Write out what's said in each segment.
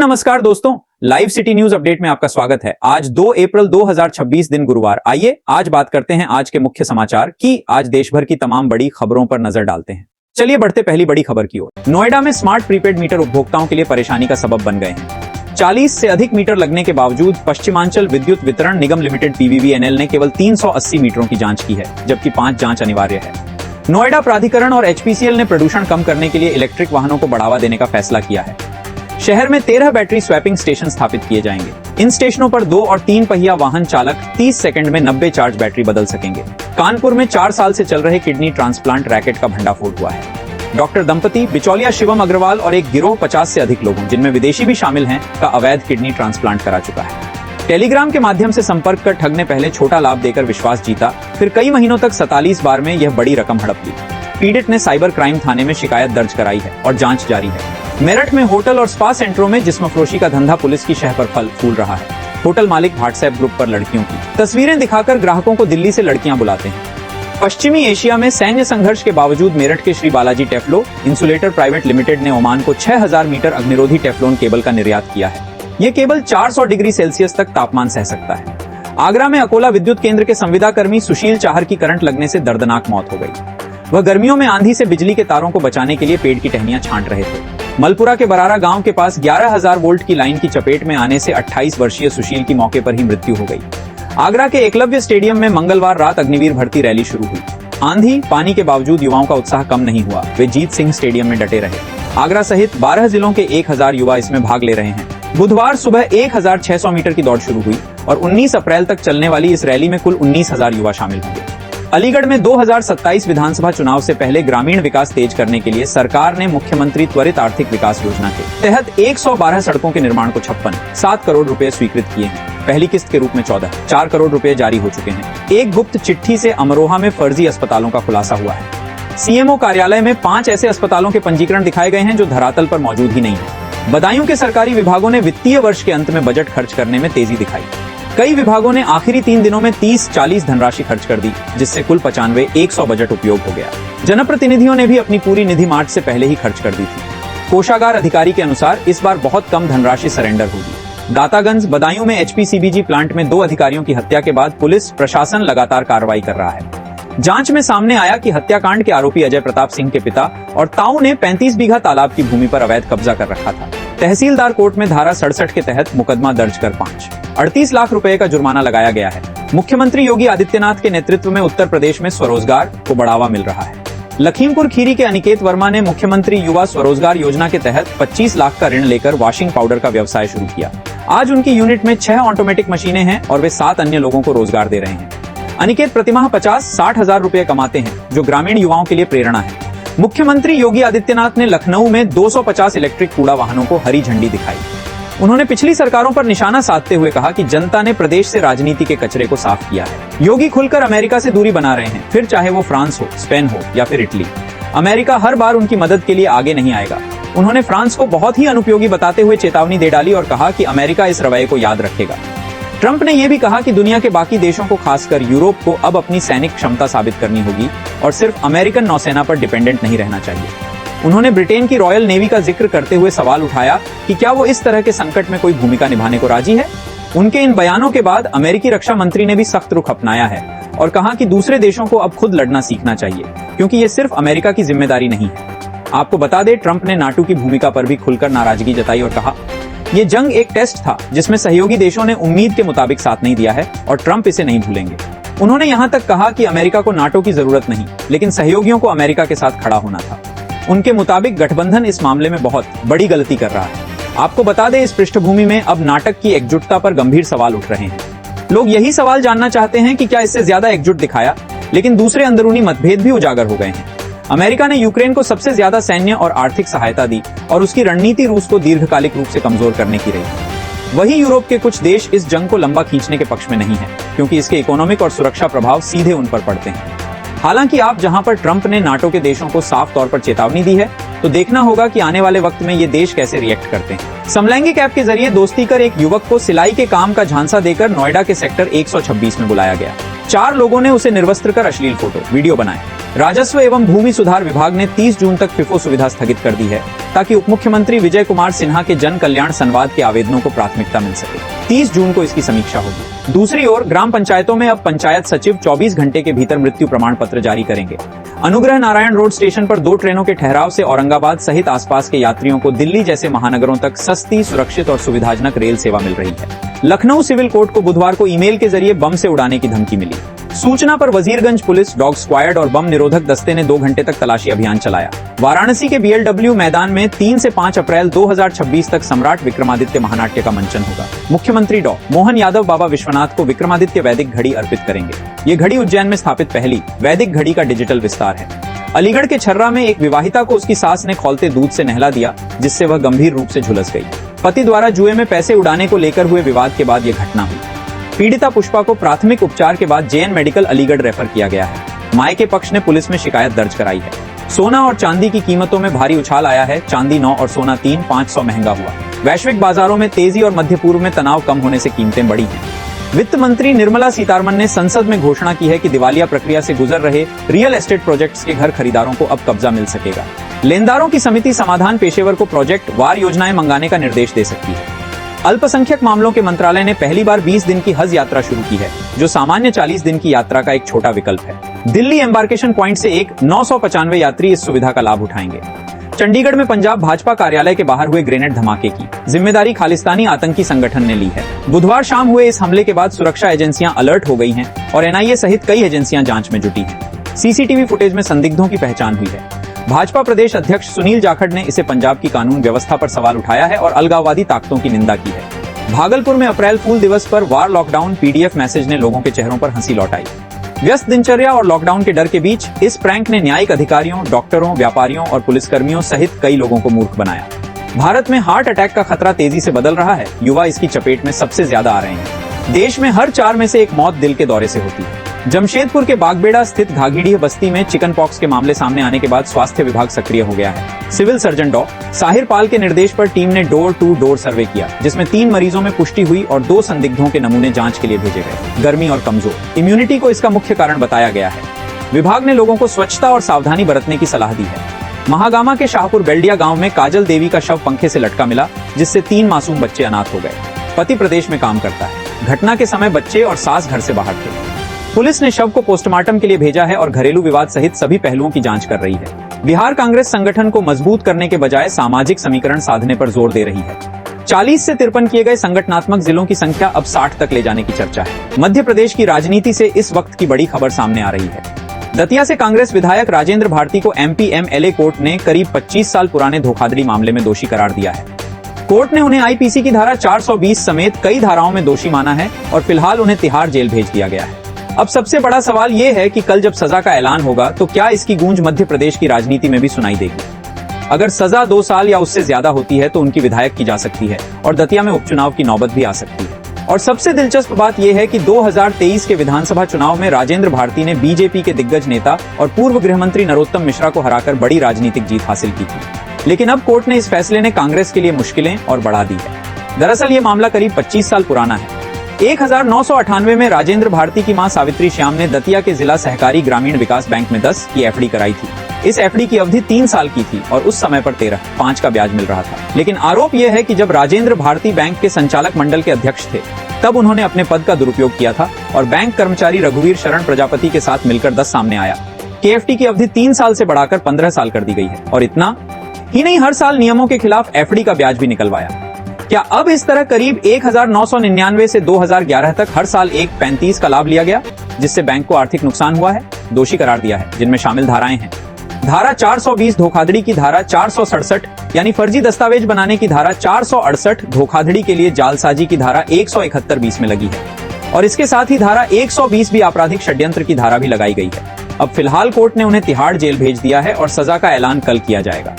नमस्कार दोस्तों, live city news update में आपका स्वागत है। आज 2 अप्रैल 2026 दिन गुरुवार। आइए आज बात करते हैं आज के मुख्य समाचार की। आज देश भर की तमाम बड़ी खबरों पर नजर डालते हैं। चलिए बढ़ते पहली बड़ी खबर की ओर। नोएडा में स्मार्ट प्रीपेड मीटर उपभोक्ताओं के लिए परेशानी का सबब बन गए हैं। 40 से अधिक मीटर लगने के बावजूद पश्चिमांचल विद्युत वितरण निगम लिमिटेड PVVNL ने केवल 380 मीटरों की जांच की है, जबकि 5 जांच अनिवार्य है। नोएडा प्राधिकरण और HPCL ने प्रदूषण कम करने के लिए इलेक्ट्रिक वाहनों को बढ़ावा देने का फैसला किया है। शहर में 13 बैटरी स्वैपिंग स्टेशन स्थापित किए जाएंगे। इन स्टेशनों पर 2 और 3 पहिया वाहन चालक 30 सेकंड में 90 चार्ज बैटरी बदल सकेंगे। कानपुर में 4 साल से चल रहे किडनी ट्रांसप्लांट रैकेट का भंडाफोड़ हुआ है। डॉक्टर दंपति, बिचौलिया शिवम अग्रवाल और एक गिरोह 50 से अधिक लोगों, जिनमें विदेशी भी शामिल हैं, का अवैध किडनी ट्रांसप्लांट करा चुका है। टेलीग्राम के माध्यम से संपर्क कर ठग ने पहले छोटा लाभ देकर विश्वास जीता, फिर कई महीनों तक 47 बार में यह बड़ी रकम हड़प ली। पीड़ित ने साइबर क्राइम थाने में शिकायत दर्ज कराई है और जांच जारी है। मेरठ में होटल और स्पा सेंटरों में जिस्मफरोशी का धंधा पुलिस की शह पर फल फूल रहा है। होटल मालिक व्हाट्सएप ग्रुप पर लड़कियों की तस्वीरें दिखाकर ग्राहकों को दिल्ली से लड़कियां बुलाते हैं। पश्चिमी एशिया में सैन्य संघर्ष के बावजूद मेरठ के Shri Balaji Teflo insulator private limited ने ओमान को 6000 मीटर अग्निरोधी टेफ्लोन केबल का निर्यात किया है। ये केबल 400 डिग्री सेल्सियस तक तापमान सह सकता है। आगरा में अकोला विद्युत केंद्र के संविदा कर्मी सुशील चाहर की करंट लगने से दर्दनाक मौत हो गई। वह गर्मियों में आंधी से बिजली के तारों को बचाने के लिए पेड़ की टहनियां छांट रहे थे। मलपुरा के बरारा गांव के पास 11000 वोल्ट की लाइन की चपेट में आने से 28 वर्षीय सुशील की मौके पर ही मृत्यु हो गई। आगरा के एकलव्य स्टेडियम में मंगलवार रात अग्निवीर भर्ती रैली शुरू हुई। आंधी पानी के बावजूद युवाओं का उत्साह कम नहीं हुआ। वे जीत सिंह स्टेडियम में डटे रहे। आगरा सहित 12 जिलों के 1000 युवा इसमें भाग ले रहे हैं। बुधवार सुबह 1600 मीटर की दौड़ शुरू हुई और 19 अप्रैल तक चलने वाली इस रैली में कुल 19000 युवा शामिल होंगे। अलीगढ़ में 2027 विधानसभा चुनाव से पहले ग्रामीण विकास तेज करने के लिए सरकार ने मुख्यमंत्री त्वरित आर्थिक विकास योजना के तहत 112 सड़कों के निर्माण को 7 करोड़ रुपए स्वीकृत किए हैं। पहली किस्त के रूप में 4 करोड़ रुपए जारी हो चुके हैं। एक गुप्त चिट्ठी से अमरोहा में फर्जी अस्पतालों का खुलासा हुआ है। CMO कार्यालय में 5 ऐसे अस्पतालों के पंजीकरण दिखाए गए हैं जो धरातल पर मौजूद ही नहीं है। बदायूं के सरकारी विभागों ने वित्तीय वर्ष के अंत में बजट खर्च करने में तेजी दिखाई। कई विभागों ने आखिरी 3 दिनों में 30-40 धनराशि खर्च कर दी, जिससे कुल 95-100 बजट उपयोग हो गया। जनप्रतिनिधियों ने भी अपनी पूरी निधि मार्च से पहले ही खर्च कर दी थी। कोषागार अधिकारी के अनुसार इस बार बहुत कम धनराशि सरेंडर होगी। दातागंज बदायूं में HPCBG प्लांट में 2 अधिकारियों की हत्या के बाद पुलिस प्रशासन लगातार कार्रवाई कर रहा है। जांच में सामने आया कि हत्याकांड के आरोपी अजय प्रताप सिंह के पिता और ताऊ ने 35 बीघा तालाब की भूमि पर अवैध कब्जा कर रखा था। तहसीलदार कोर्ट में धारा 67 के तहत मुकदमा दर्ज कर 38 लाख रुपए का जुर्माना लगाया गया है। मुख्यमंत्री योगी आदित्यनाथ के नेतृत्व में उत्तर प्रदेश में स्वरोजगार को बढ़ावा मिल रहा है। लखीमपुर खीरी के अनिकेत वर्मा ने मुख्यमंत्री युवा स्वरोजगार योजना के तहत 25 लाख का ऋण लेकर वॉशिंग पाउडर का व्यवसाय शुरू किया। आज उनकी यूनिट में 6 ऑटोमेटिक मशीनें हैं और वे 7 अन्य लोगों को रोजगार दे रहे हैं। अनिकेत प्रतिमाह 50-60 हजार रुपए कमाते हैं, जो ग्रामीण युवाओं के लिए प्रेरणा है। मुख्यमंत्री योगी आदित्यनाथ ने लखनऊ में 250 इलेक्ट्रिक कूड़ा वाहनों को हरी झंडी दिखाई। उन्होंने पिछली सरकारों पर निशाना साधते हुए कहा कि जनता ने प्रदेश से राजनीति के कचरे को साफ किया है। योगी खुलकर अमेरिका से दूरी बना रहे हैं, फिर चाहे वो फ्रांस हो, स्पेन हो या फिर इटली। अमेरिका हर बार उनकी मदद के लिए आगे नहीं आएगा। उन्होंने फ्रांस को बहुत ही अनुपयोगी बताते हुए चेतावनी दे डाली और कहा कि अमेरिका इस रवैये को याद रखेगा। ट्रंप ने यह भी कहा कि दुनिया के बाकी देशों को, खासकर यूरोप को, अब अपनी सैनिक क्षमता साबित करनी होगी और सिर्फ अमेरिकन नौसेना पर डिपेंडेंट नहीं रहना चाहिए। उन्होंने ब्रिटेन की रॉयल नेवी का जिक्र करते हुए सवाल उठाया कि क्या वो इस तरह के संकट में कोई भूमिका निभाने को राजी है। उनके इन बयानों के बाद अमेरिकी रक्षा मंत्री ने भी सख्त रुख अपनाया है और कहा कि दूसरे देशों को अब खुद लड़ना सीखना चाहिए, क्योंकि ये सिर्फ अमेरिका की जिम्मेदारी नहीं है। आपको बता दें, ट्रंप ने नाटो की भूमिका पर भी खुलकर नाराजगी जताई और कहा, ये जंग एक टेस्ट था जिसमें सहयोगी देशों ने उम्मीद के मुताबिक साथ नहीं दिया है और ट्रंप इसे नहीं भूलेंगे। उन्होंने यहां तक कहा कि अमेरिका को नाटो की जरूरत नहीं, लेकिन सहयोगियों को अमेरिका के साथ खड़ा होना था। उनके मुताबिक गठबंधन इस मामले में बहुत बड़ी गलती कर रहा है। आपको बता दें, इस पृष्ठभूमि में अब नाटक की एकजुटता पर गंभीर सवाल उठ रहे हैं। लोग यही सवाल जानना चाहते हैं कि क्या इससे ज्यादा एकजुट दिखाया, लेकिन दूसरे अंदरूनी मतभेद भी उजागर हो गए हैं। अमेरिका ने यूक्रेन को सबसे ज्यादा सैन्य और आर्थिक सहायता दी और उसकी रणनीति रूस को दीर्घकालिक रूप से कमजोर करने की रही। वहीं यूरोप के कुछ देश इस जंग को लंबा खींचने के पक्ष में नहीं है, क्योंकि इसके इकोनॉमिक और सुरक्षा प्रभाव सीधे उन पर पड़ते हैं। हालांकि आप जहां पर ट्रंप ने नाटो के देशों को साफ तौर पर चेतावनी दी है, तो देखना होगा कि आने वाले वक्त में ये देश कैसे रिएक्ट करते हैं। समलैंगिक ऐप के जरिए दोस्ती कर एक युवक को सिलाई के काम का झांसा देकर नोएडा के सेक्टर 126 में बुलाया गया। 4 लोगों ने उसे निर्वस्त्र कर अश्लील फोटो वीडियो बनाए। राजस्व एवं भूमि सुधार विभाग ने 30 जून तक फिफो सुविधा स्थगित कर दी है ताकि उप मुख्यमंत्री विजय कुमार सिन्हा के जन कल्याण संवाद के आवेदनों को प्राथमिकता मिल सके। 30 जून को इसकी समीक्षा होगी। दूसरी ओर ग्राम पंचायतों में अब पंचायत सचिव 24 घंटे के भीतर मृत्यु प्रमाण पत्र जारी करेंगे। अनुग्रह नारायण रोड स्टेशन पर 2 ट्रेनों के ठहराव से औरंगाबाद सहित आसपास के यात्रियों को दिल्ली जैसे महानगरों तक सस्ती, सुरक्षित और सुविधाजनक रेल सेवा मिल रही है। लखनऊ सिविल कोर्ट को बुधवार को ईमेल के जरिए बम से उड़ाने की धमकी मिली। सूचना पर वजीरगंज पुलिस, डॉग स्क्वाड और बम निरोधक दस्ते ने 2 घंटे तक तलाशी अभियान चलाया। वाराणसी के BLW मैदान में 3 से 5 अप्रैल 2026 तक सम्राट विक्रमादित्य महानाट्य का मंचन होगा। मुख्यमंत्री डॉ. मोहन यादव बाबा विश्वनाथ को विक्रमादित्य वैदिक घड़ी अर्पित करेंगे। ये घड़ी उज्जैन में स्थापित पहली वैदिक घड़ी का डिजिटल विस्तार है। अलीगढ़ के छर्रा में एक विवाहिता को उसकी सास ने खौलते दूध से नहला दिया, जिससे वह गंभीर रूप से झुलस गई। पति द्वारा जुए में पैसे उड़ाने को लेकर हुए विवाद के बाद यह घटना हुई। पीड़िता पुष्पा को प्राथमिक उपचार के बाद JN मेडिकल अलीगढ़ रेफर किया गया है। मायके पक्ष ने पुलिस में शिकायत दर्ज कराई है। सोना और चांदी की कीमतों में भारी उछाल आया है। चांदी 9 और सोना 3,500 महंगा हुआ। वैश्विक बाजारों में तेजी और मध्य पूर्व में तनाव कम होने से कीमतें बढ़ी हैं। वित्त मंत्री निर्मला सीतारमण ने संसद में घोषणा की है कि दिवालिया प्रक्रिया से गुजर रहे रियल एस्टेट प्रोजेक्ट्स के घर खरीदारों को अब कब्जा मिल सकेगा। लेनदारों की समिति समाधान पेशेवर को प्रोजेक्ट वार योजनाएं मंगाने का निर्देश दे सकती है। अल्पसंख्यक मामलों के मंत्रालय ने पहली बार 20 दिन की हज यात्रा शुरू की है, जो सामान्य 40 दिन की यात्रा का एक छोटा विकल्प है। दिल्ली एम्बार्केशन पॉइंट से 995 यात्री इस सुविधा का लाभ उठाएंगे। चंडीगढ़ में पंजाब भाजपा कार्यालय के बाहर हुए ग्रेनेड धमाके की जिम्मेदारी खालिस्तानी आतंकी संगठन ने ली है। बुधवार शाम हुए इस हमले के बाद सुरक्षा एजेंसियां अलर्ट हो गई हैं और NIA सहित कई एजेंसियां जांच में जुटी हैं। CCTV फुटेज में संदिग्धों की पहचान हुई है। भाजपा प्रदेश अध्यक्ष सुनील जाखड़ ने इसे पंजाब की कानून व्यवस्था पर सवाल उठाया है और अलगाववादी ताकतों की निंदा की है। भागलपुर में अप्रैल फूल दिवस पर वार लॉकडाउन PDF मैसेज ने लोगों के चेहरों पर हंसी लौटाई। व्यस्त दिनचर्या और लॉकडाउन के डर के बीच इस प्रैंक ने न्यायिक अधिकारियों, डॉक्टरों, व्यापारियों और पुलिसकर्मियों सहित कई लोगों को मूर्ख बनाया। भारत में हार्ट अटैक का खतरा तेजी से बदल रहा है। युवा इसकी चपेट में सबसे ज्यादा आ रहे हैं। देश में हर 4 में से 1 मौत दिल के दौरे से होती है। जमशेदपुर के बागबेड़ा स्थित घाघीडीह बस्ती में चिकन पॉक्स के मामले सामने आने के बाद स्वास्थ्य विभाग सक्रिय हो गया है। सिविल सर्जन डॉ. साहिर पाल के निर्देश पर टीम ने डोर टू डोर सर्वे किया, जिसमें 3 मरीजों में पुष्टि हुई और 2 संदिग्धों के नमूने जांच के लिए भेजे गए। गर्मी और कमजोर इम्यूनिटी को इसका मुख्य कारण बताया गया है। विभाग ने लोगों को स्वच्छता और सावधानी बरतने की सलाह दी है। महागामा के शाहपुर बेल्डिया गांव में काजल देवी का शव पंखे से लटका मिला, जिससे 3 मासूम बच्चे अनाथ हो गए। पति प्रदेश में काम करता है। घटना के समय बच्चे और सास घर से बाहर थे। पुलिस ने शव को पोस्टमार्टम के लिए भेजा है और घरेलू विवाद सहित सभी पहलुओं की जांच कर रही है। बिहार कांग्रेस संगठन को मजबूत करने के बजाय सामाजिक समीकरण साधने पर जोर दे रही है। 40 से 53 किए गए संगठनात्मक जिलों की संख्या अब 60 तक ले जाने की चर्चा है। मध्य प्रदेश की राजनीति से इस वक्त की बड़ी खबर सामने आ रही है। दतिया से कांग्रेस विधायक राजेंद्र भारती को MP MLA कोर्ट ने करीब 25 साल पुराने धोखाधड़ी मामले में दोषी करार दिया है। कोर्ट ने उन्हें IPC की धारा 420 समेत कई धाराओं में दोषी माना है और फिलहाल उन्हें तिहाड़ जेल भेज दिया गया है। अब सबसे बड़ा सवाल ये है कि कल जब सजा का ऐलान होगा तो क्या इसकी गूंज मध्य प्रदेश की राजनीति में भी सुनाई देगी। अगर सजा 2 साल या उससे ज्यादा होती है तो उनकी विधायक की जा सकती है और दतिया में उपचुनाव की नौबत भी आ सकती है। और सबसे दिलचस्प बात यह है कि 2023 के विधानसभा चुनाव में राजेंद्र भारती ने BJP के दिग्गज नेता और पूर्व गृहमंत्री नरोत्तम मिश्रा को हराकर बड़ी राजनीतिक जीत हासिल की थी। लेकिन अब कोर्ट ने इस फैसले ने कांग्रेस के लिए मुश्किलें और बढ़ा दी है। दरअसल ये मामला करीब 25 साल पुराना है। 1998 में राजेंद्र भारती की मां सावित्री श्याम ने दतिया के जिला सहकारी ग्रामीण विकास बैंक में 10 की FD कराई थी। इस FD की अवधि 3 साल की थी और उस समय पर 13.5 का ब्याज मिल रहा था। लेकिन आरोप यह है कि जब राजेंद्र भारती बैंक के संचालक मंडल के अध्यक्ष थे, तब उन्होंने अपने पद का दुरुपयोग किया था और बैंक कर्मचारी रघुवीर शरण प्रजापति के साथ मिलकर 10 सामने आया। KFT की अवधि 3 साल से बढ़ाकर 15 साल कर दी गई है और इतना ही नहीं, हर साल नियमों के खिलाफ FD का ब्याज भी निकलवाया। क्या अब इस तरह करीब 1999 से 2011 तक हर साल 1.35 का लाभ लिया गया, जिससे बैंक को आर्थिक नुकसान हुआ है? दोषी करार दिया है, जिनमें शामिल धाराएं हैं। धारा 420 धोखाधड़ी की धारा 467 यानी फर्जी दस्तावेज बनाने की धारा 468 धोखाधड़ी के लिए जालसाजी की धारा 171-20 में लगी है और इसके साथ ही धारा 120 भी आपराधिक षड्यंत्र की धारा भी लगाई गई है। अब फिलहाल कोर्ट ने उन्हें तिहाड़ जेल भेज दिया है और सजा का ऐलान कल किया जाएगा।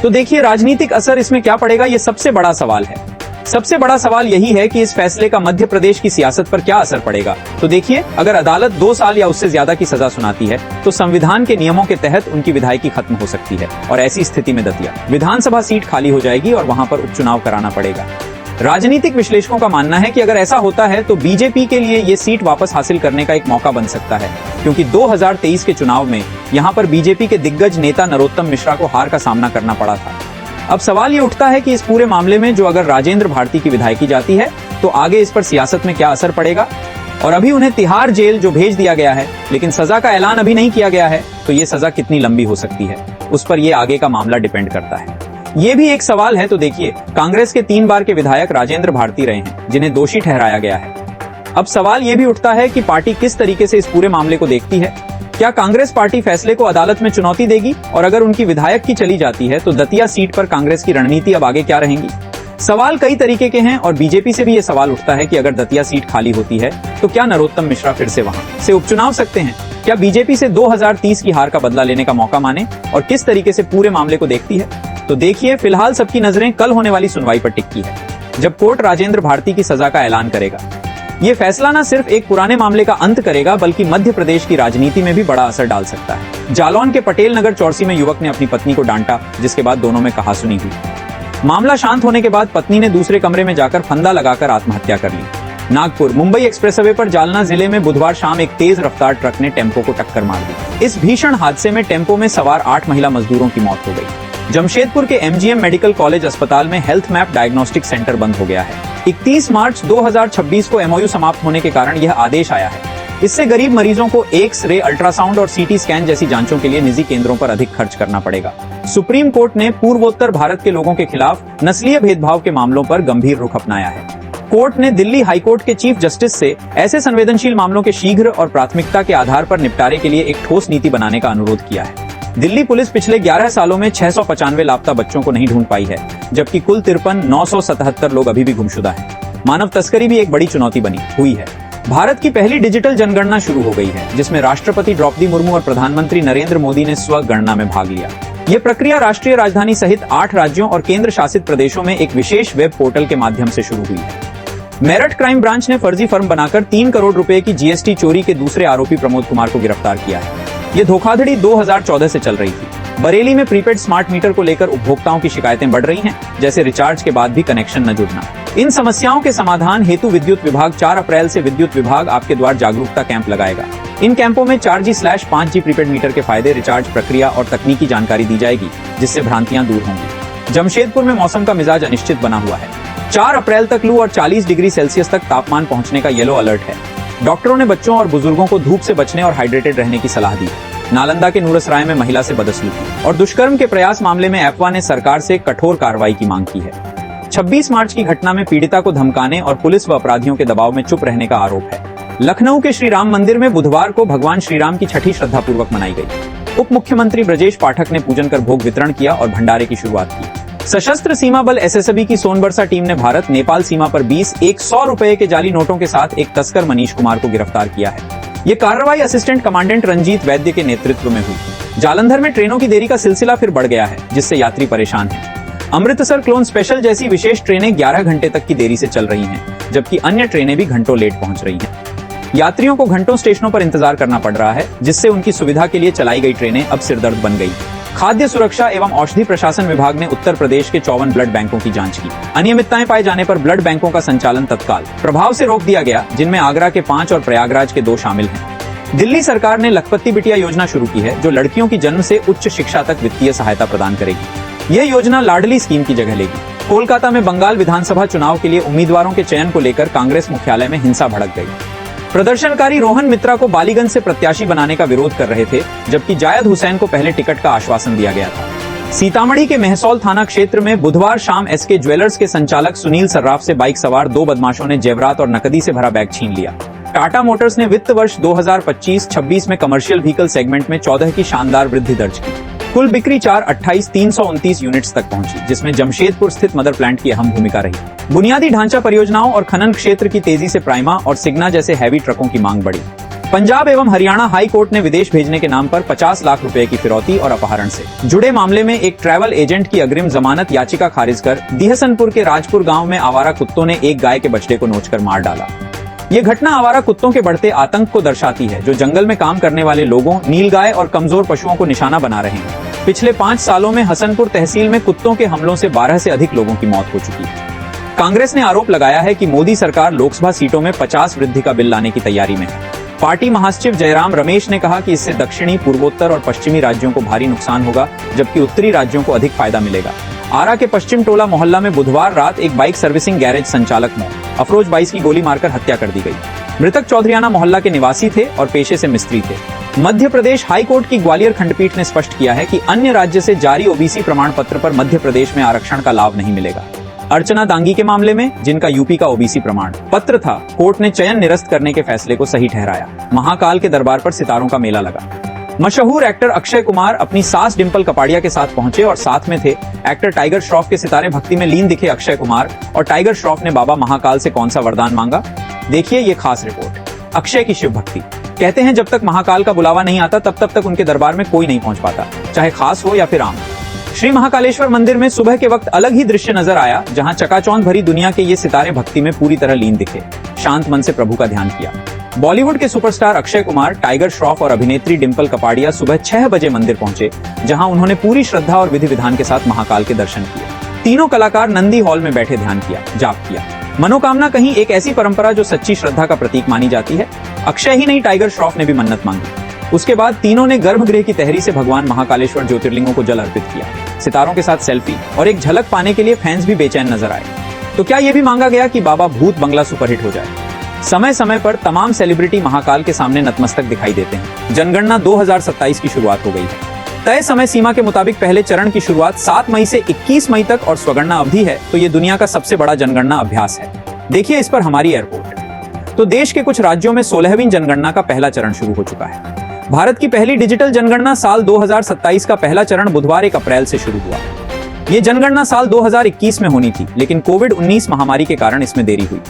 तो देखिए राजनीतिक असर इसमें क्या पड़ेगा, ये सबसे बड़ा सवाल है। सबसे बड़ा सवाल यही है कि इस फैसले का मध्य प्रदेश की सियासत पर क्या असर पड़ेगा। तो देखिए, अगर अदालत 2 साल या उससे ज्यादा की सजा सुनाती है तो संविधान के नियमों के तहत उनकी विधायकी खत्म हो सकती है और ऐसी स्थिति में दतिया विधानसभा सीट खाली हो जाएगी और वहां पर उपचुनाव कराना पड़ेगा। राजनीतिक विश्लेषकों का मानना है कि अगर ऐसा होता है तो बीजेपी के लिए ये सीट वापस हासिल करने का एक मौका बन सकता है, क्योंकि 2023 के चुनाव में यहां पर बीजेपी के दिग्गज नेता नरोत्तम मिश्रा को हार का सामना करना पड़ा था। अब सवाल ये उठता है कि इस पूरे मामले में जो अगर राजेंद्र भारती की विधायकी जाती है तो आगे इस पर सियासत में क्या असर पड़ेगा, और अभी उन्हें तिहाड़ जेल जो भेज दिया गया है लेकिन सजा का ऐलान अभी नहीं किया गया है, तो ये सजा कितनी लंबी हो सकती है, उस पर ये आगे का मामला डिपेंड करता है। ये भी एक सवाल है। तो देखिए, कांग्रेस के 3 बार के विधायक राजेंद्र भारती रहे हैं जिन्हें दोषी ठहराया गया है। अब सवाल ये भी उठता है कि पार्टी किस तरीके से इस पूरे मामले को देखती है। क्या कांग्रेस पार्टी फैसले को अदालत में चुनौती देगी, और अगर उनकी विधायक की चली जाती है तो दतिया सीट पर कांग्रेस की रणनीति अब आगे क्या रहेंगी। सवाल कई तरीके के हैं और बीजेपी से भी ये सवाल उठता है कि अगर दतिया सीट खाली होती है तो क्या नरोत्तम मिश्रा फिर से वहां से उपचुनाव सकते हैं। क्या बीजेपी से 2030 की हार का बदला लेने का मौका माने, और किस तरीके से पूरे मामले को देखती है। तो देखिए, फिलहाल सबकी नजरें कल होने वाली सुनवाई पर टिकी है, जब कोर्ट राजेंद्र भारती की सजा का ऐलान करेगा। ये फैसला न सिर्फ एक पुराने मामले का अंत करेगा, बल्कि मध्य प्रदेश की राजनीति में भी बड़ा असर डाल सकता है। जालौन के पटेल नगर चौरसी में युवक ने अपनी पत्नी को डांटा, जिसके बाद दोनों में कहासुनी हुई। मामला शांत होने के बाद पत्नी ने दूसरे कमरे में जाकर फंदा लगाकर आत्महत्या कर ली। नागपुर मुंबई एक्सप्रेसवे पर जालना जिले में बुधवार शाम एक तेज रफ्तार ट्रक ने टेम्पो को टक्कर मार दी। इस भीषण हादसे में टेम्पो में सवार 8 महिला मजदूरों की मौत हो गई। जमशेदपुर के MGM मेडिकल कॉलेज अस्पताल में हेल्थ मैप डायग्नोस्टिक सेंटर बंद हो गया है। 31 मार्च 2026 को MOU समाप्त होने के कारण यह आदेश आया है। इससे गरीब मरीजों को एक्स-रे, अल्ट्रासाउंड और CT स्कैन जैसी जांचों के लिए निजी केंद्रों पर अधिक खर्च करना पड़ेगा। सुप्रीम कोर्ट ने पूर्वोत्तर भारत के लोगों के खिलाफ नस्लीय भेदभाव के मामलों पर गंभीर रुख अपनाया है। कोर्ट ने दिल्ली हाईकोर्ट के चीफ जस्टिस से ऐसे संवेदनशील मामलों के शीघ्र और प्राथमिकता के आधार पर निपटारे के लिए एक ठोस नीति बनाने का अनुरोध किया है। दिल्ली पुलिस पिछले 11 सालों में 695 लापता बच्चों को नहीं ढूंढ पाई है, जबकि कुल 53,977 लोग अभी भी गुमशुदा हैं। मानव तस्करी भी एक बड़ी चुनौती बनी हुई है। भारत की पहली डिजिटल जनगणना शुरू हो गई है, जिसमें राष्ट्रपति द्रौपदी मुर्मू और प्रधानमंत्री नरेंद्र मोदी ने स्वगणना में भाग लिया। ये प्रक्रिया राष्ट्रीय राजधानी सहित 8 राज्यों और केंद्र शासित प्रदेशों में एक विशेष वेब पोर्टल के माध्यम से शुरू हुई है। मेरठ क्राइम ब्रांच ने फर्जी फर्म बनाकर 3 करोड़ रुपए की GST चोरी के दूसरे आरोपी प्रमोद कुमार को गिरफ्तार किया है। ये धोखाधड़ी 2014 से चल रही थी। बरेली में प्रीपेड स्मार्ट मीटर को लेकर उपभोक्ताओं की शिकायतें बढ़ रही हैं, जैसे रिचार्ज के बाद भी कनेक्शन न जुड़ना। इन समस्याओं के समाधान हेतु विद्युत विभाग 4 अप्रैल से विद्युत विभाग आपके द्वार जागरूकता कैंप लगाएगा। इन कैंपों में 4G/5G प्रीपेड मीटर के फायदे, रिचार्ज प्रक्रिया और तकनीकी जानकारी दी जाएगी, जिससे भ्रांतियां दूर होंगी। जमशेदपुर में मौसम का मिजाज अनिश्चित बना हुआ है। 4 अप्रैल तक लू और 40 डिग्री सेल्सियस तक तापमान पहुंचने का येलो अलर्ट है। डॉक्टरों ने बच्चों और बुजुर्गों को धूप से बचने और हाइड्रेटेड रहने की सलाह दी। नालंदा के नूरसराय में महिला से बदसलूकी और दुष्कर्म के प्रयास मामले में एफवा ने सरकार से कठोर कार्रवाई की मांग की है। 26 मार्च की घटना में पीड़िता को धमकाने और पुलिस व अपराधियों के दबाव में चुप रहने का आरोप है। लखनऊ के श्री राम मंदिर में बुधवार को भगवान श्री राम की छठी श्रद्धापूर्वक मनाई गई। उप मुख्यमंत्री ब्रजेश पाठक ने पूजन कर भोग वितरण किया और भंडारे की शुरुआत की। सशस्त्र सीमा बल SSB की सोनबरसा टीम ने भारत नेपाल सीमा पर 100 रुपए के जाली नोटों के साथ एक तस्कर मनीष कुमार को गिरफ्तार किया है। ये कार्रवाई असिस्टेंट कमांडेंट रंजीत वैद्य के नेतृत्व में हुई। जालंधर में ट्रेनों की देरी का सिलसिला फिर बढ़ गया है, जिससे यात्री परेशान हैं। अमृतसर क्लोन स्पेशल जैसी विशेष ट्रेनें 11 घंटे तक की देरी से चल रही हैं, जबकि अन्य ट्रेनें भी घंटों लेट पहुंच रही हैं। यात्रियों को घंटों स्टेशनों पर इंतजार करना पड़ रहा है, जिससे उनकी सुविधा के लिए चलाई गई ट्रेनें अब सिरदर्द बन गई। खाद्य सुरक्षा एवं औषधि प्रशासन विभाग ने उत्तर प्रदेश के 54 ब्लड बैंकों की जांच की। अनियमितताएं पाए जाने पर ब्लड बैंकों का संचालन तत्काल प्रभाव से रोक दिया गया, जिनमें आगरा के 5 और प्रयागराज के 2 शामिल हैं। दिल्ली सरकार ने लखपति बिटिया योजना शुरू की है, जो लड़कियों की जन्म से उच्च शिक्षा तक वित्तीय सहायता प्रदान करेगी। यह योजना लाडली स्कीम की जगह लेगी। कोलकाता में बंगाल विधानसभा चुनाव के लिए उम्मीदवारों के चयन को लेकर कांग्रेस मुख्यालय में हिंसा भड़क गई। प्रदर्शनकारी रोहन मित्रा को बालीगंज से प्रत्याशी बनाने का विरोध कर रहे थे, जबकि जायद हुसैन को पहले टिकट का आश्वासन दिया गया था। सीतामढ़ी के मेहसौल थाना क्षेत्र में बुधवार शाम SK ज्वेलर्स के संचालक सुनील सर्राफ से बाइक सवार 2 बदमाशों ने जेवरात और नकदी से भरा बैग छीन लिया। टाटा मोटर्स ने वित्त वर्ष 2025-26 में कमर्शियल व्हीकल सेगमेंट में 14 की शानदार वृद्धि दर्ज की। कुल बिक्री 4/28/329 यूनिट्स तक पहुंची, जिसमें जमशेदपुर स्थित मदर प्लांट की अहम भूमिका रही। बुनियादी ढांचा परियोजनाओं और खनन क्षेत्र की तेजी से प्राइमा और सिग्ना जैसे हैवी ट्रकों की मांग बढ़ी। पंजाब एवं हरियाणा हाई कोर्ट ने विदेश भेजने के नाम पर 50 लाख रुपए की फिरौती और अपहरण से जुड़े मामले में एक ट्रैवल एजेंट की अग्रिम जमानत याचिका खारिज कर दिहसनपुर के राजपुर गांव में आवारा कुत्तों ने एक गाय के बछड़े को नोचकर मार डाला। ये घटना आवारा कुत्तों के बढ़ते आतंक को दर्शाती है, जो जंगल में काम करने वाले लोगों, नीलगाय और कमजोर पशुओं को निशाना बना रहे हैं। पिछले 5 सालों में हसनपुर तहसील में कुत्तों के हमलों से 12 से अधिक लोगों की मौत हो चुकी है। कांग्रेस ने आरोप लगाया है कि मोदी सरकार लोकसभा सीटों में 50 वृद्धि का बिल लाने की तैयारी में है। पार्टी महासचिव जयराम रमेश ने कहा कि इससे दक्षिणी, पूर्वोत्तर और पश्चिमी राज्यों को भारी नुकसान होगा, जबकि उत्तरी राज्यों को अधिक फायदा मिलेगा। आरा के पश्चिम टोला मोहल्ला में बुधवार रात एक बाइक सर्विसिंग गैरेज संचालक मौत, अफरोज 22 की गोली मारकर हत्या कर दी गई। मृतक चौधरियाना मोहल्ला के निवासी थे और पेशे से मिस्त्री थे। मध्य प्रदेश हाई कोर्ट की ग्वालियर खंडपीठ ने स्पष्ट किया है कि अन्य राज्य से जारी ओबीसी प्रमाण पत्र पर मध्य प्रदेश में आरक्षण का लाभ नहीं मिलेगा। अर्चना दांगी के मामले में, जिनका यूपी का ओबीसी प्रमाण पत्र था, कोर्ट ने चयन निरस्त करने के फैसले को सही ठहराया। महाकाल के दरबार पर सितारों का मेला लगा। मशहूर एक्टर अक्षय कुमार अपनी सास डिंपल कपाड़िया के साथ पहुंचे और साथ में थे एक्टर टाइगर श्रॉफ के सितारे। भक्ति में लीन दिखे अक्षय कुमार और टाइगर श्रॉफ ने बाबा महाकाल से कौन सा वरदान मांगा, देखिए ये खास रिपोर्ट। अक्षय की शिव भक्ति। कहते हैं जब तक महाकाल का बुलावा नहीं आता तब तक उनके दरबार में कोई नहीं पहुंच पाता, चाहे खास हो या फिर आम। श्री महाकालेश्वर मंदिर में सुबह के वक्त अलग ही दृश्य नजर आया, जहां चकाचौंध भरी दुनिया के ये सितारे भक्ति में पूरी तरह लीन दिखे, शांत मन से प्रभु का ध्यान किया। बॉलीवुड के सुपरस्टार अक्षय कुमार, टाइगर श्रॉफ और अभिनेत्री डिंपल कपाड़िया सुबह 6 बजे मंदिर पहुंचे, जहां उन्होंने पूरी श्रद्धा और विधि विधान के साथ महाकाल के दर्शन किए। तीनों कलाकार नंदी हॉल में बैठे ध्यान किया, जाप किया। मनोकामना कहीं एक ऐसी परंपरा जो सच्ची श्रद्धा का प्रतीक मानी जाती है। अक्षय ही नहीं, टाइगर श्रॉफ ने भी मन्नत मांगी। उसके बाद तीनों ने गर्भगृह की तहरी से भगवान महाकालेश्वर ज्योतिर्लिंगों को जल अर्पित किया। सितारों के साथ सेल्फी और एक झलक पाने के लिए फैंस भी बेचैन नजर आए। तो क्या यह भी मांगा गया कि बाबा भूत बंगला सुपरहिट हो जाए? समय समय पर तमाम सेलिब्रिटी महाकाल के सामने नतमस्तक दिखाई देते हैं। जनगणना 2027 की शुरुआत हो गई है। तय समय सीमा के मुताबिक पहले चरण की शुरुआत 7 मई से 21 मई तक और स्वगणना अवधि है, तो ये दुनिया का सबसे बड़ा जनगणना अभ्यास है। देखिए इस पर हमारी एयरपोर्ट। तो देश के कुछ राज्यों में 16वीं जनगणना का पहला चरण शुरू हो चुका है। भारत की पहली डिजिटल जनगणना साल 2027 का पहला चरण बुधवार 1 अप्रैल से शुरू हुआ। ये जनगणना साल 2021 में होनी थी, लेकिन कोविड-19 महामारी के कारण इसमें देरी हुई।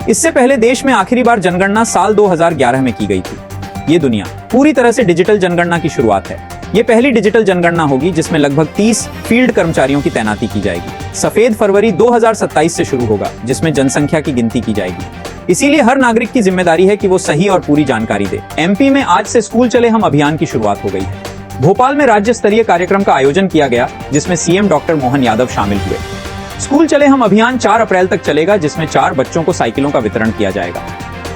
इससे पहले देश में आखिरी बार जनगणना साल 2011 में की गई थी। ये दुनिया पूरी तरह से डिजिटल जनगणना की शुरुआत है। ये पहली डिजिटल जनगणना होगी जिसमें लगभग 30 फील्ड कर्मचारियों की तैनाती की जाएगी। सफेद फरवरी 2027 से शुरू होगा, जिसमें जनसंख्या की गिनती की जाएगी। इसीलिए हर नागरिक की जिम्मेदारी है कि वो सही और पूरी जानकारी दे। एमपी में आज से स्कूल चले हम अभियान की शुरुआत हो गई है। भोपाल में राज्य स्तरीय कार्यक्रम का आयोजन किया गया, जिसमें सीएम डॉक्टर मोहन यादव शामिल हुए। स्कूल चले हम अभियान 4 अप्रैल तक चलेगा, जिसमें 4 बच्चों को साइकिलों का वितरण किया जाएगा।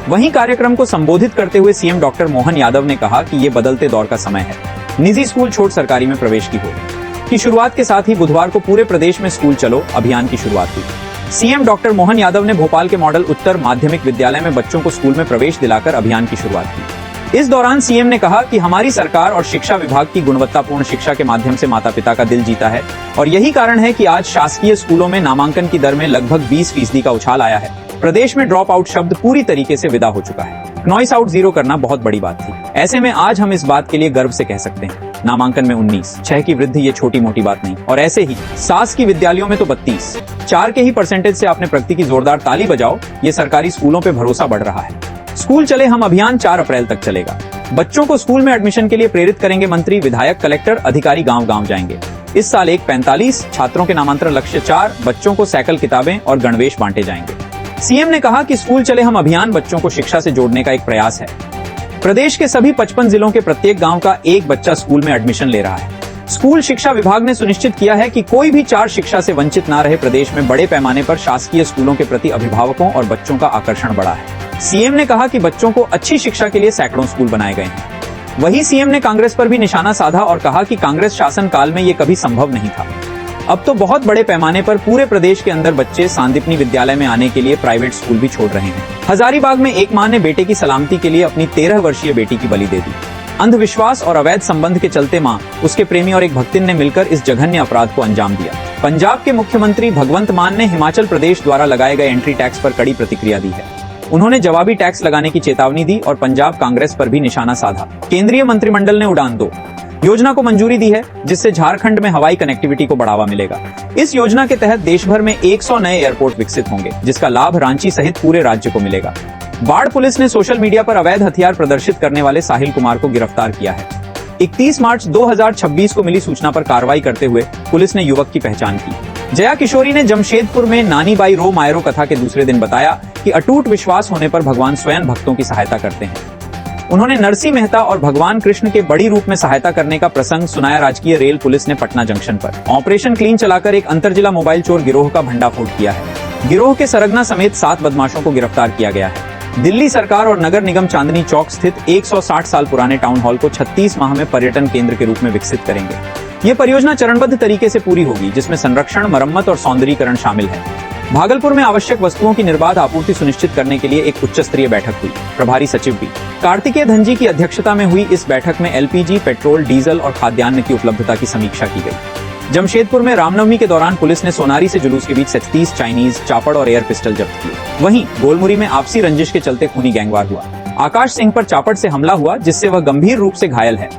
वहीं कार्यक्रम को संबोधित करते हुए सीएम डॉक्टर मोहन यादव ने कहा कि ये बदलते दौर का समय है, निजी स्कूल छोड़ सरकारी में प्रवेश की शुरुआत के साथ ही बुधवार को पूरे प्रदेश में स्कूल चलो अभियान की शुरुआत हुई। सीएम डॉक्टर मोहन यादव ने भोपाल के मॉडल उत्तर माध्यमिक विद्यालय में बच्चों को स्कूल में प्रवेश दिलाकर अभियान की शुरुआत की। इस दौरान सीएम ने कहा कि हमारी सरकार और शिक्षा विभाग की गुणवत्तापूर्ण शिक्षा के माध्यम से माता पिता का दिल जीता है और यही कारण है कि आज शासकीय स्कूलों में नामांकन की दर में लगभग 20% का उछाल आया है। प्रदेश में ड्रॉप आउट शब्द पूरी तरीके से विदा हो चुका है। नॉइस आउट जीरो करना बहुत बड़ी बात थी। ऐसे में आज हम इस बात के लिए गर्व से कह सकते हैं, नामांकन में 19, 6 की वृद्धि ये छोटी मोटी बात नहीं। और ऐसे ही शासकीय विद्यालयों में तो 32, 4 के ही परसेंटेज से आपने प्रगति की जोरदार ताली बजाओ। ये सरकारी स्कूलों पे भरोसा बढ़ रहा है। स्कूल चले हम अभियान 4 अप्रैल तक चलेगा। बच्चों को स्कूल में एडमिशन के लिए प्रेरित करेंगे मंत्री, विधायक, कलेक्टर, अधिकारी गांव गांव जाएंगे। इस साल 145 छात्रों के नामांतरण लक्ष्य 4 बच्चों को साइकिल, किताबें और गणवेश बांटे जाएंगे। सीएम ने कहा कि स्कूल चले हम अभियान बच्चों को शिक्षा से जोड़ने का एक प्रयास है। प्रदेश के सभी 55 जिलों के प्रत्येक गांव का एक बच्चा स्कूल में एडमिशन ले रहा है। स्कूल शिक्षा विभाग ने सुनिश्चित किया है कि कोई भी 4 शिक्षा से वंचित न रहे। प्रदेश में बड़े पैमाने पर शासकीय स्कूलों के प्रति अभिभावकों और बच्चों का आकर्षण बढ़ा है। सीएम ने कहा कि बच्चों को अच्छी शिक्षा के लिए सैकड़ों स्कूल बनाए गए हैं। वहीं सीएम ने कांग्रेस पर भी निशाना साधा और कहा कि कांग्रेस शासन काल में ये कभी संभव नहीं था। अब तो बहुत बड़े पैमाने पर पूरे प्रदेश के अंदर बच्चे सांदीपनी विद्यालय में आने के लिए प्राइवेट स्कूल भी छोड़ रहे हैं। हजारीबाग में एक मां ने बेटे की सलामती के लिए अपनी 13 वर्षीय बेटी की बलि दे दी। अंधविश्वास और अवैध संबंध के चलते मां, उसके प्रेमी और एक भक्तिन ने मिलकर इस जघन्य अपराध को अंजाम दिया। पंजाब के मुख्यमंत्री भगवंत मान ने हिमाचल प्रदेश द्वारा लगाए गए एंट्री टैक्स पर कड़ी प्रतिक्रिया दी है। उन्होंने जवाबी टैक्स लगाने की चेतावनी दी और पंजाब कांग्रेस पर भी निशाना साधा। केंद्रीय मंत्रिमंडल ने उड़ान 2 योजना को मंजूरी दी है, जिससे झारखंड में हवाई कनेक्टिविटी को बढ़ावा मिलेगा। इस योजना के तहत देश भर में 100 नए एयरपोर्ट विकसित होंगे, जिसका लाभ रांची सहित पूरे राज्य को मिलेगा। बाढ़ पुलिस ने सोशल मीडिया पर अवैध हथियार प्रदर्शित करने वाले साहिल कुमार को गिरफ्तार किया है। 31 मार्च 2026 को मिली सूचना पर कार्रवाई करते हुए पुलिस ने युवक की पहचान की। जया किशोरी ने जमशेदपुर में नानी बाई रो मायरो कथा के दूसरे दिन बताया कि अटूट विश्वास होने पर भगवान स्वयं भक्तों की सहायता करते हैं। उन्होंने नरसिंह मेहता और भगवान कृष्ण के बड़ी रूप में सहायता करने का प्रसंग सुनाया। राजकीय रेल पुलिस ने पटना जंक्शन पर ऑपरेशन क्लीन चलाकर एक अंतरजिला मोबाइल चोर गिरोह का भंडाफोड़ किया है। गिरोह के सरगना समेत 7 बदमाशों को गिरफ्तार किया गया है। दिल्ली सरकार और नगर निगम चांदनी चौक स्थित 160 साल पुराने टाउन हॉल को 36 माह में पर्यटन केंद्र के रूप में विकसित करेंगे। ये परियोजना चरणबद्ध तरीके से पूरी होगी, जिसमें संरक्षण, मरम्मत और सौंदर्यीकरण शामिल है। भागलपुर में आवश्यक वस्तुओं की निर्बाध आपूर्ति सुनिश्चित करने के लिए एक उच्च स्तरीय बैठक हुई। प्रभारी सचिव भी कार्तिकेय धनजी की अध्यक्षता में हुई इस बैठक में एलपीजी, पेट्रोल, डीजल और खाद्यान्न की उपलब्धता की समीक्षा की गई। जमशेदपुर में रामनवमी के दौरान पुलिस ने सोनारी से जुलूस के बीच 37 चाइनीज, चापड़ और एयर पिस्टल जब्त किए। वहीं गोलमुरी में आपसी रंजिश के चलते खूनी गैंगवार हुआ। आकाश सिंह पर चापड़ से हमला हुआ, जिससे वह गंभीर रूप से घायल है।